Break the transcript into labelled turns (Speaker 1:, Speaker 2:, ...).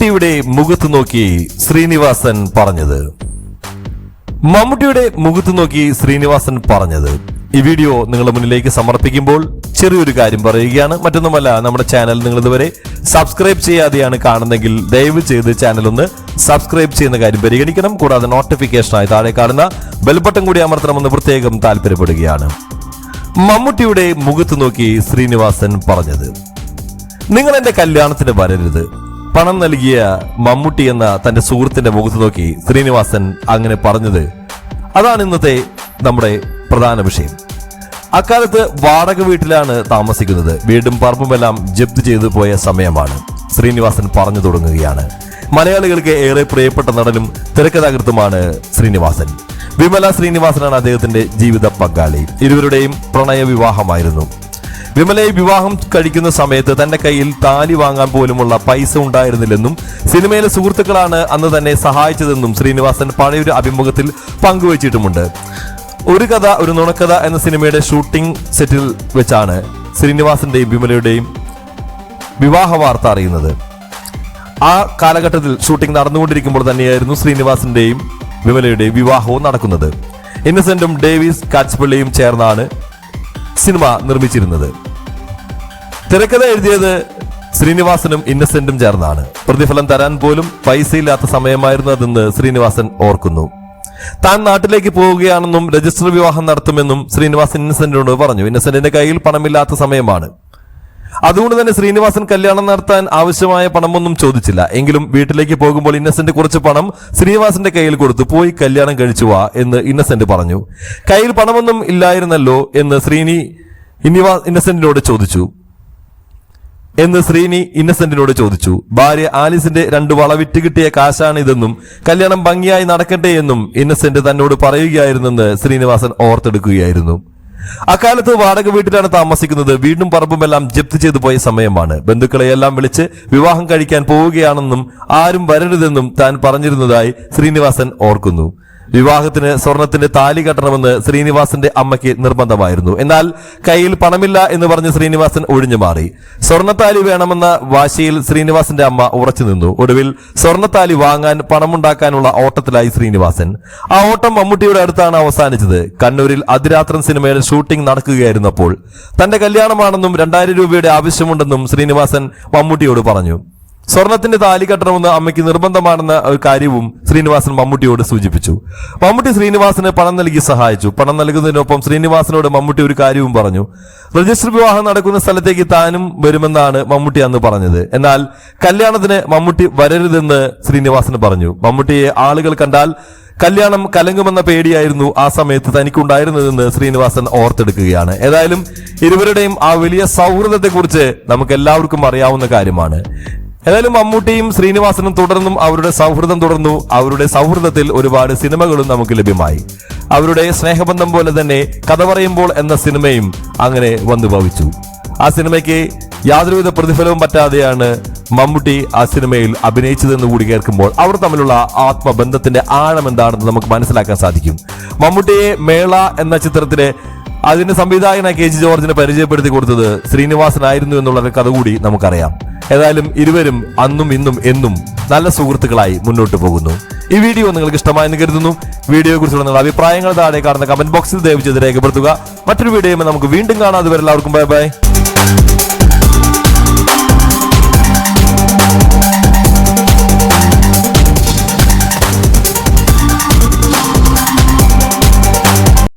Speaker 1: മമ്മൂട്ടിയുടെ മുഖത്ത് നോക്കി ശ്രീനിവാസൻ പറഞ്ഞത്. മമ്മൂട്ടിയുടെ മുഖത്ത് നോക്കി ശ്രീനിവാസൻ പറഞ്ഞത്. ഈ വീഡിയോ നിങ്ങളുടെ മുന്നിലേക്ക് സമർപ്പിക്കുമ്പോൾ ചെറിയൊരു കാര്യം പറയുകയാണ്. മറ്റൊന്നുമല്ല, നമ്മുടെ ചാനൽ നിങ്ങൾ ഇതുവരെ സബ്സ്ക്രൈബ് ചെയ്യാതെയാണ് കാണുന്നെങ്കിൽ ദയവ് ചെയ്ത് ചാനൽ ഒന്ന് സബ്സ്ക്രൈബ് ചെയ്യുന്ന കാര്യം പരിഗണിക്കണം. കൂടാതെ നോട്ടിഫിക്കേഷനായി താഴെ കാണുന്ന ബെൽ ബട്ടൺ കൂടി അമർത്തണമെന്ന് പ്രത്യേകം താല്പര്യപ്പെടുകയാണ്. മമ്മൂട്ടിയുടെ മുഖത്ത് നോക്കി ശ്രീനിവാസൻ പറഞ്ഞത്. നിങ്ങൾ എന്റെ കല്യാണത്തിന് വരരുത്. പണം നൽകിയ മമ്മൂട്ടി എന്ന തന്റെ സുഹൃത്തിന്റെ മുഖത്ത് നോക്കി ശ്രീനിവാസൻ അങ്ങനെ പറഞ്ഞത്. അതാണ് ഇന്നത്തെ നമ്മുടെ പ്രധാന വിഷയം. അക്കാലത്ത് വാടക വീട്ടിലാണ് താമസിക്കുന്നത്. വീടും പറമ്പുമെല്ലാം ജപ്തി ചെയ്തു പോയ സമയമാണ്. ശ്രീനിവാസൻ പറഞ്ഞു തുടങ്ങുകയാണ്. മലയാളികൾക്ക് ഏറെ പ്രിയപ്പെട്ട നടനും തിരക്കഥാകൃത്തുമാണ് ശ്രീനിവാസൻ. വിമല ശ്രീനിവാസനാണ് അദ്ദേഹത്തിന്റെ ജീവിത പങ്കാളി. ഇരുവരുടെയും പ്രണയ വിവാഹമായിരുന്നു. വിമലയെ വിവാഹം കഴിക്കുന്ന സമയത്ത് തന്റെ കയ്യിൽ താലി വാങ്ങാൻ പോലുമുള്ള പൈസ ഉണ്ടായിരുന്നില്ലെന്നും സിനിമയിലെ സുഹൃത്തുക്കളാണ് അന്ന് തന്നെ സഹായിച്ചതെന്നും ശ്രീനിവാസൻ പഴയൊരു അഭിമുഖത്തിൽ പങ്കുവച്ചിട്ടുമുണ്ട്. ഒരു കഥ ഒരു നുണക്കഥ എന്ന സിനിമയുടെ ഷൂട്ടിംഗ് സെറ്റിൽ വെച്ചാണ് ശ്രീനിവാസന്റെയും വിമലയുടെയും വിവാഹ വാർത്ത അറിയുന്നത്. ആ കാലഘട്ടത്തിൽ ഷൂട്ടിംഗ് നടന്നുകൊണ്ടിരിക്കുമ്പോൾ തന്നെയായിരുന്നു ശ്രീനിവാസന്റെയും വിമലയുടെയും വിവാഹവും നടക്കുന്നത്. ഇന്നസെന്റും ഡേവിസ് കാറ്റ്സ്പിള്ളിയും ചേർന്നാണ് സിനിമ നിർമ്മിച്ചിരുന്നത്. തിരക്കഥ എഴുതിയത് ശ്രീനിവാസനും ഇന്നസെന്റും ചേർന്നാണ്. പ്രതിഫലം തരാൻ പോലും പൈസയില്ലാത്ത സമയമായിരുന്നു അതെന്ന് ശ്രീനിവാസൻ ഓർക്കുന്നു. താൻ നാട്ടിലേക്ക് പോവുകയാണെന്നും രജിസ്റ്റർ വിവാഹം നടത്തുമെന്നും ശ്രീനിവാസൻ ഇന്നസെന്റിനോട് പറഞ്ഞു. ഇന്നസെന്റിന്റെ കയ്യിൽ പണമില്ലാത്ത സമയമാണ്. അതുകൊണ്ട് തന്നെ ശ്രീനിവാസൻ കല്യാണം നടത്താൻ ആവശ്യമായ പണമൊന്നും ചോദിച്ചില്ല. എങ്കിലും വീട്ടിലേക്ക് പോകുമ്പോൾ ഇന്നസെന്റ് കുറച്ച് പണം ശ്രീനിവാസന്റെ കയ്യിൽ കൊടുത്തു. പോയി കല്യാണം കഴിച്ചു വാ എന്ന് ഇന്നസെന്റ് പറഞ്ഞു. കയ്യിൽ പണമൊന്നും ഇല്ലായിരുന്നല്ലോ എന്ന് ശ്രീനി ഇന്നസെന്റിനോട് ചോദിച്ചു. ഭാര്യ ആലിസിന്റെ 2 വള വിറ്റ് കിട്ടിയ കാശാണ് ഇതെന്നും കല്യാണം ഭംഗിയായി നടക്കട്ടെ എന്നും ഇന്നസെന്റ് തന്നോട് പറയുകയായിരുന്നെന്ന് ശ്രീനിവാസൻ ഓർത്തെടുക്കുകയായിരുന്നു. അക്കാലത്ത് വാടക വീട്ടിലാണ് താമസിക്കുന്നത്. വീണ്ടും പറമ്പുമെല്ലാം ജപ്തി ചെയ്തു പോയ സമയമാണ്. ബന്ധുക്കളെയെല്ലാം വിളിച്ച് വിവാഹം കഴിക്കാൻ പോവുകയാണെന്നും ആരും വരരുതെന്നും താൻ പറഞ്ഞിരുന്നതായി ശ്രീനിവാസൻ ഓർക്കുന്നു. വിവാഹത്തിന് സ്വർണത്തിന്റെ താലി കെട്ടണമെന്ന് ശ്രീനിവാസന്റെ അമ്മയ്ക്ക് നിർബന്ധമായിരുന്നു. എന്നാൽ കയ്യിൽ പണമില്ല എന്ന് പറഞ്ഞ് ശ്രീനിവാസൻ ഒഴിഞ്ഞു മാറി. സ്വർണത്താലി വേണമെന്ന വാശിയിൽ ശ്രീനിവാസന്റെ അമ്മ ഉറച്ചു നിന്നു. ഒടുവിൽ സ്വർണത്താലി വാങ്ങാൻ പണമുണ്ടാക്കാനുള്ള ഓട്ടത്തിലായി ശ്രീനിവാസൻ. ആ ഓട്ടം മമ്മൂട്ടിയുടെ അടുത്താണ് അവസാനിച്ചത്. കണ്ണൂരിൽ അതിരാത്രം സിനിമയുടെ ഷൂട്ടിംഗ് നടക്കുകയായിരുന്നപ്പോൾ തന്റെ കല്യാണമാണെന്നും 2000 രൂപയുടെ ആവശ്യമുണ്ടെന്നും ശ്രീനിവാസൻ മമ്മൂട്ടിയോട് പറഞ്ഞു. സ്വർണത്തിന്റെ താലി കെട്ടണമെന്ന് അമ്മയ്ക്ക് നിർബന്ധമാണെന്ന ഒരു കാര്യവും ശ്രീനിവാസൻ മമ്മൂട്ടിയോട് സൂചിപ്പിച്ചു. മമ്മൂട്ടി ശ്രീനിവാസന് പണം നൽകി സഹായിച്ചു. പണം നൽകുന്നതിനൊപ്പം ശ്രീനിവാസനോട് മമ്മൂട്ടി ഒരു കാര്യവും പറഞ്ഞു. രജിസ്റ്റർ വിവാഹം നടക്കുന്ന സ്ഥലത്തേക്ക് താനും വരുമെന്നാണ് മമ്മൂട്ടി അന്ന് പറഞ്ഞത്. എന്നാൽ കല്യാണത്തിന് മമ്മൂട്ടി വരരുതെന്ന് ശ്രീനിവാസന് പറഞ്ഞു. മമ്മൂട്ടിയെ ആളുകൾ കണ്ടാൽ കല്യാണം കലങ്ങുമെന്ന പേടിയായിരുന്നു ആ സമയത്ത് തനിക്കുണ്ടായിരുന്നതെന്ന് ശ്രീനിവാസൻ ഓർത്തെടുക്കുകയാണ്. ഏതായാലും ഇരുവരുടെയും ആ വലിയ സൗഹൃദത്തെക്കുറിച്ച് നമുക്ക് എല്ലാവർക്കും അറിയാവുന്ന കാര്യമാണ്. ഏതായാലും മമ്മൂട്ടിയും ശ്രീനിവാസനും തുടർന്നും അവരുടെ സൗഹൃദം തുടർന്നു. അവരുടെ സൗഹൃദത്തിൽ ഒരുപാട് സിനിമകളും നമുക്ക് ലഭ്യമായി. അവരുടെ സ്നേഹബന്ധം പോലെ തന്നെ കഥ പറയുമ്പോൾ എന്ന സിനിമയും അങ്ങനെ വന്നു ഭവിച്ചു. ആ സിനിമയ്ക്ക് യാതൊരുവിധ പ്രതിഫലവും പറ്റാതെയാണ് മമ്മൂട്ടി ആ സിനിമയിൽ അഭിനയിച്ചതെന്ന് കൂടി കേൾക്കുമ്പോൾ അവർ തമ്മിലുള്ള ആത്മബന്ധത്തിന്റെ ആഴം എന്താണെന്ന് നമുക്ക് മനസ്സിലാക്കാൻ സാധിക്കും. മമ്മൂട്ടിയെ മേള എന്ന ചിത്രത്തിലെ അതിന്റെ സംവിധായകനായ KG ജോർജിനെ പരിചയപ്പെടുത്തി കൊടുത്തത് ശ്രീനിവാസനായിരുന്നു എന്നുള്ള കഥ കൂടി നമുക്കറിയാം. ഏതായാലും ഇരുവരും അന്നും ഇന്നും എന്നും നല്ല സുഹൃത്തുക്കളായി മുന്നോട്ട് പോകുന്നു. ഈ വീഡിയോ നിങ്ങൾക്ക് ഇഷ്ടമായെന്ന് കരുതുന്നു. വീഡിയോയെ കുറിച്ചുള്ള നിങ്ങളുടെ അഭിപ്രായങ്ങൾ താഴെ കാണുന്ന കമന്റ് ബോക്സിൽ ദയവ് ചെയ്ത് രേഖപ്പെടുത്തുക. മറ്റൊരു വീഡിയോയുമായി നമുക്ക് വീണ്ടും കാണാം. അതുവരെ എല്ലാവർക്കും ബൈ ബൈ.